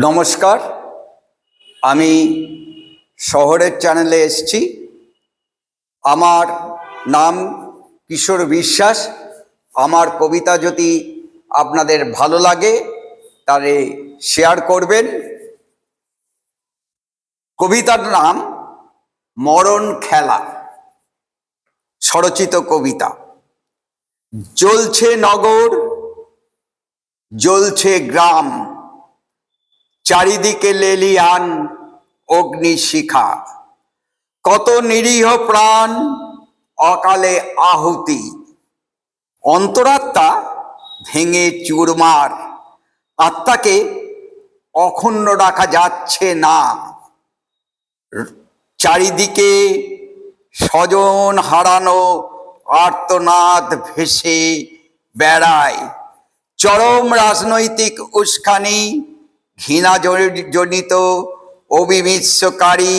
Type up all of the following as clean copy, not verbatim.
নমস্কার, আমি শহরের চ্যানেলে এসেছি। আমার নাম কিশোর বিশ্বাস। আমার কবিতা যদি আপনাদের ভালো লাগে তাহলে শেয়ার করবেন। কবিতার নাম মরণ খেলা, স্বরচিত কবিতা। জ্বলছে নগর, জ্বলছে গ্রাম, চারিদিকে লেলিয়ান অগ্নিশিখা। কত নিরীহ প্রাণ অকালে আহুতি, অন্তরাত্মা ভেঙে চুরমার। আত্মাকে অক্ষুণ্ণ রাখা যাচ্ছে না। চারিদিকে স্বজন হারানো আর্তনাদ ভেসে বেড়ায়। চরম রাজনৈতিক উস্কানি, ঘৃণা জনিত অবিমিশ্রকারী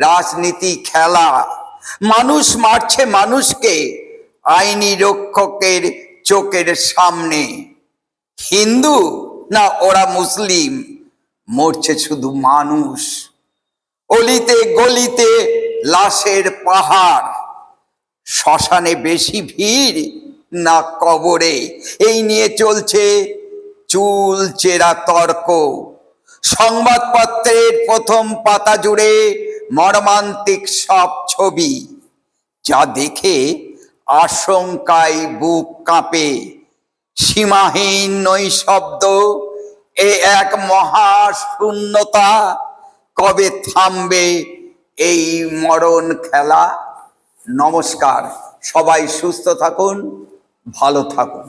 রাজনীতি খেলা। মানুষ মারছে মানুষকে আইনি রক্ষকের চোখের সামনে। হিন্দু না ওরা মুসলিম, মরছে শুধু মানুষ। অলিতে গলিতে লাশের পাহাড়, শ্মশানে বেশি ভিড় না কবরে, এই নিয়ে চলছে চুল চেরা তর্ক। সংবাদপত্রের প্রথম পাতা জুড়ে মর্মান্তিক সব ছবি, যা দেখে আশঙ্কায় বুক কাঁপে। সীমাহীন নৈশব্দ, এ এক মহাশূন্যতা। কবে থামবে এই মরণ খেলা? নমস্কার, সবাই সুস্থ থাকুন, ভালো থাকুন।